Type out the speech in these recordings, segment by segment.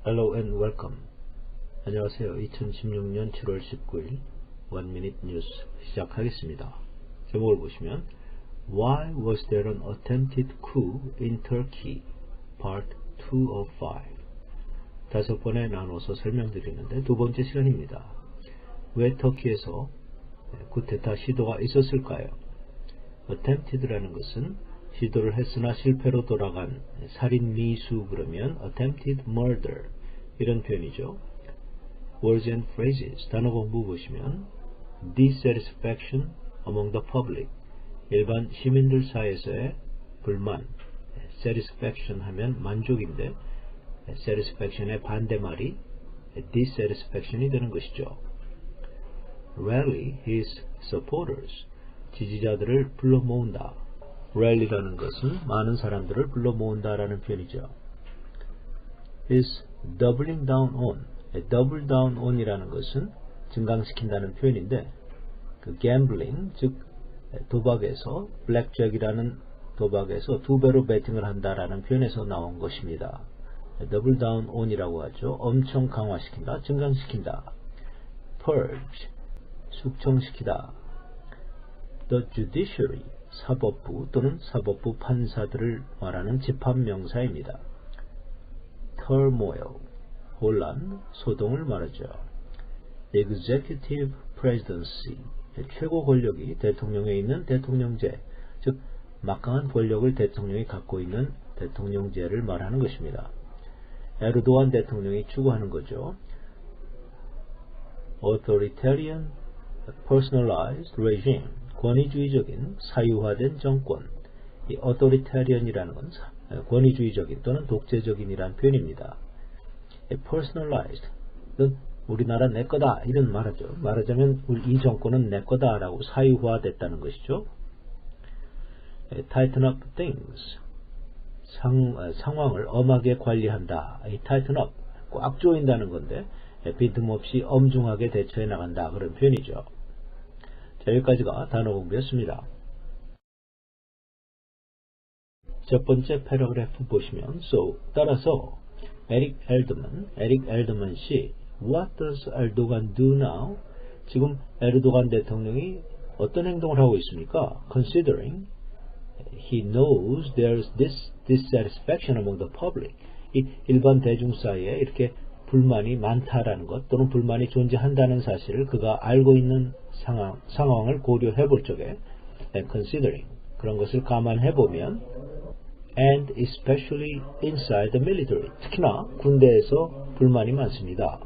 Hello and welcome. 안녕하세요. 2016년 7월 19일 One Minute News 시작하겠습니다. 제목을 보시면 Why was there an attempted coup in Turkey? Part 2 of 5. 5번에 나눠서 설명드리는데 두 번째 시간입니다. 왜 터키에서 쿠데타 시도가 있었을까요? attempted라는 것은 시도를 했으나 실패로 돌아간 살인 미수 그러면 attempted murder 이런 표현이죠. Words and phrases 단어 공부 보시면 dissatisfaction among the public 일반 시민들 사이에서의 불만 satisfaction 하면 만족인데 satisfaction의 반대말이 dissatisfaction이 되는 것이죠. Rally his supporters 지지자들을 불러 모은다. rally라는 것은 많은 사람들을 불러 모은다라는 표현이죠. is doubling down on double down on이라는 것은 증강시킨다는 표현인데 그 gambling 즉 도박에서 blackjack이라는 도박에서 두 배로 베팅을 한다라는 표현에서 나온 것입니다. double down on이라고 하죠. 엄청 강화시킨다, 증강시킨다. purge 숙청시키다. the judiciary 사법부 또는 사법부 판사들을 말하는 집합명사입니다. turmoil 혼란, 소동을 말하죠. executive presidency 최고 권력이 대통령에 있는 대통령제 즉 막강한 권력을 대통령이 갖고 있는 대통령제를 말하는 것입니다. 에르도안 대통령이 추구하는 거죠. authoritarian personalized regime 권위주의적인 사유화된 정권 이 authoritarian이라는 건 권위주의적인 또는 독재적인이란 표현입니다. personalized 우리나라 내 거다 이런 말하죠. 말하자면 이 정권은 내 거다 라고 사유화됐다는 것이죠. tighten up things 상황을 엄하게 관리한다. 이 tighten up 꽉 조인다는 건데 빈틈없이 엄중하게 대처해 나간다 그런 표현이죠. 자, 여기까지가 단어 공부였습니다. 첫 번째 패러그래프 보시면 따라서 에릭 엘더만 씨 What does Erdogan do now? 지금 에르도간 대통령이 어떤 행동을 하고 있습니까? Considering he knows there's dissatisfaction among the public 이 일반 대중 사이에 이렇게 불만이 많다라는 것 또는 불만이 존재한다는 사실을 그가 알고 있는 상황을 고려해 볼 적에 considering 그런 것을 감안해 보면 and especially inside the military 특히나 군대에서 불만이 많습니다.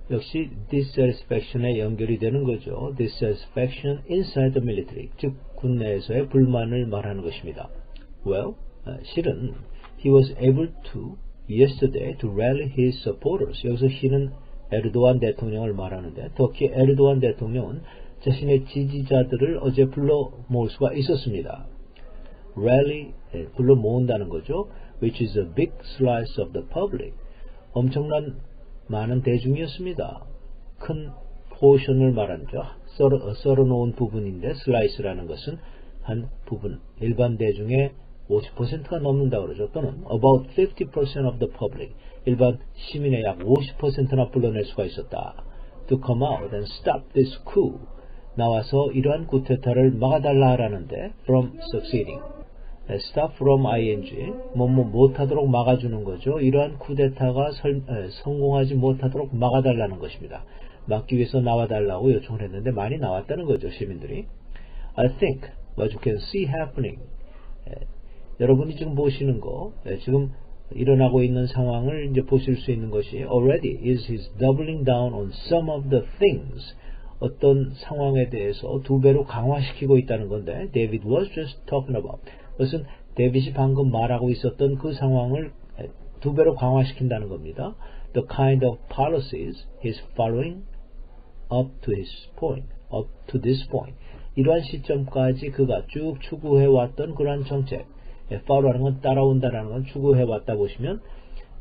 역시 dissatisfaction에 연결이 되는 거죠. dissatisfaction inside the military 즉 군내에서의 불만을 말하는 것입니다. Well, 실은 he was able to yesterday to rally his supporters 여기서 he는 에르도안 대통령을 말하는데 터키 에르도안 대통령은 자신의 지지자들을 어제 불러 모을 수가 있었습니다. rally 불러 모은다는 거죠. which is a big slice of the public 엄청난 많은 대중이었습니다. 큰 포션을 말하죠. 썰어놓은 부분인데 slice라는 것은 한 부분 일반 대중의 50%가 넘는다 그러죠. 또는 about 50% of the public 일반 시민의 약 50%나 불러낼 수가 있었다. to come out and stop this coup 나와서 이러한 쿠데타를 막아달라라는데 from succeeding stop from ing 못하도록 막아주는 거죠. 이러한 쿠데타가 성공하지 못하도록 막아달라는 것입니다. 막기 위해서 나와달라고 요청을 했는데 많이 나왔다는 거죠. 시민들이 I think what you can see happening 여러분이 지금 보시는 거 지금 일어나고 있는 상황을 이제 보실 수 있는 것이 already is his doubling down on some of the things 어떤 상황에 대해서 두 배로 강화시키고 있다는 건데 David was just talking about 그것은 데빗이 방금 말하고 있었던 그 상황을 두 배로 강화시킨다는 겁니다. The kind of policies he's following up to this point 이러한 시점까지 그가 쭉 추구해왔던 그러한 정책 follow라는 건 따라온다라는 건 추구해왔다 보시면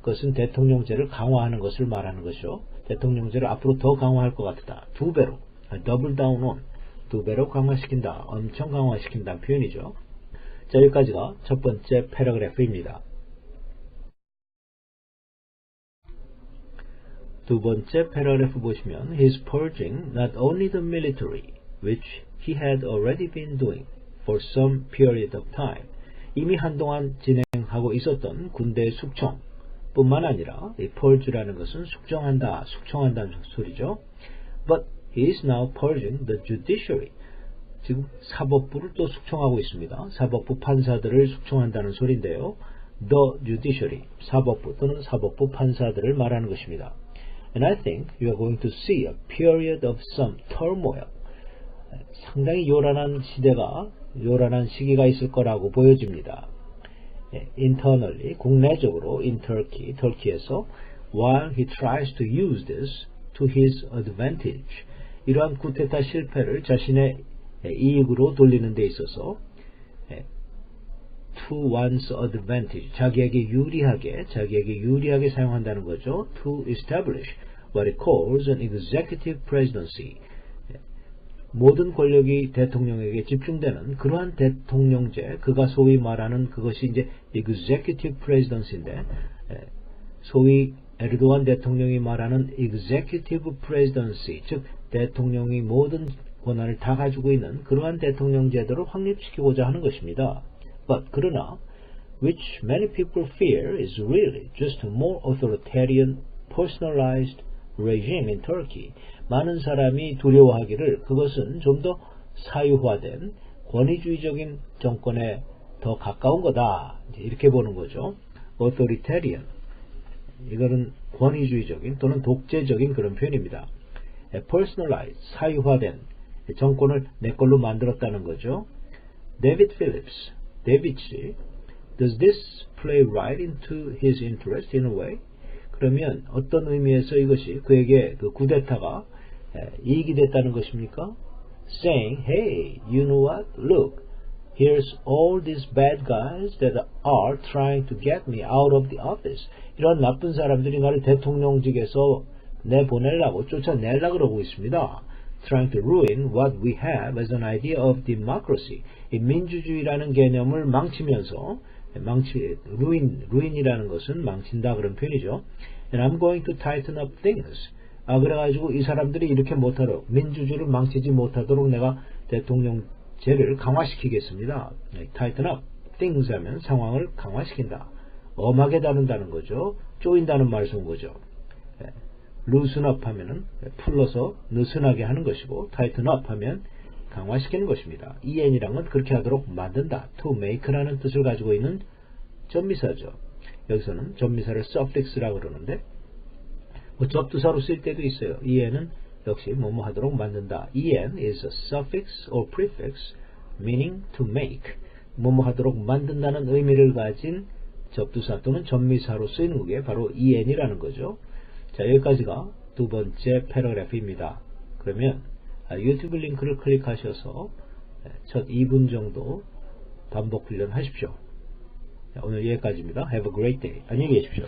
그것은 대통령제를 강화하는 것을 말하는 것이죠. 대통령제를 앞으로 더 강화할 것 같다. 두 배로 double down on 두 배로 강화시킨다. 엄청 강화시킨다는 표현이죠. 자, 여기까지가 첫 번째 패러그래프입니다. 두 번째 패러그래프 보시면 He's purging not only the military, which he had already been doing for some period of time. 이미 한동안 진행하고 있었던 군대 숙청 뿐만 아니라 이 purge라는 것은 숙청한다는 소리죠. But he is now purging the judiciary. 지금 사법부를 또 숙청하고 있습니다. 사법부 판사들을 숙청한다는 소리인데요. The judiciary, 사법부 또는 사법부 판사들을 말하는 것입니다. And I think you are going to see a period of some turmoil. 상당히 요란한 시기가 있을 거라고 보여집니다. Internally, 국내적으로 in Turkey, 터키에서 while he tries to use this to his advantage. 이러한 쿠데타 실패를 자신의 이익으로 돌리는 데 있어서 to one's advantage, 자기에게 유리하게 사용한다는 거죠. To establish what it calls an executive presidency. 모든 권력이 대통령에게 집중되는 그러한 대통령제, 그가 소위 말하는 그것이 이제 executive presidency인데, 소위 에르도안 대통령이 말하는 executive presidency, 즉 대통령이 모든 권한을 다 가지고 있는 그러한 대통령 제도를 확립시키고자 하는 것입니다. But 그러나 which many people fear is really just a more authoritarian, personalized regime in Turkey. 많은 사람이 두려워하기를 그것은 좀 더 사유화된 권위주의적인 정권에 더 가까운 거다. 이렇게 보는 거죠. authoritarian. 이거는 권위주의적인 또는 독재적인 그런 표현입니다. personalized, 사유화된 정권을 내 걸로 만들었다는 거죠. David Phillips, 데이비치, does this play right into his interest in a way? 그러면 어떤 의미에서 이것이 그에게 그 쿠데타가 이익이 됐다는 것입니까? Saying, hey, you know what? Look, here's all these bad guys that are trying to get me out of the office. 이런 나쁜 사람들이 나를 대통령직에서 내보내려고 쫓아내려고 그러고 있습니다. Trying to ruin what we have as an idea of democracy. 이 민주주의라는 개념을 망치면서 ruin이라는 것은 망친다 그런 표현이죠. And I'm going to tighten up things. 그래가지고 이 사람들이 이렇게 못하도록 민주주의를 망치지 못하도록 내가 대통령제를 강화시키겠습니다. tighten up things 하면 상황을 강화시킨다. 엄하게 다룬다는 거죠. 쪼인다는 말을 쓴 거죠. loosen up 하면은 풀러서 느슨하게 하는 것이고 tighten up 하면 강화시키는 것입니다. en이란 건 그렇게 하도록 만든다. to make라는 뜻을 가지고 있는 접미사죠. 여기서는 접미사를 suffix라고 그러는데 접두사로 쓸 때도 있어요. en은 역시 뭐뭐 하도록 만든다. en is a suffix or prefix meaning to make. 뭐뭐 하도록 만든다는 의미를 가진 접두사 또는 접미사로 쓰이는 게 바로 en이라는 거죠. 자, 여기까지가 두 번째 패러그래프입니다. 그러면 유튜브 링크를 클릭하셔서 첫 2분 정도 반복 훈련하십시오. 오늘 여기까지입니다. Have a great day. 안녕히 계십시오.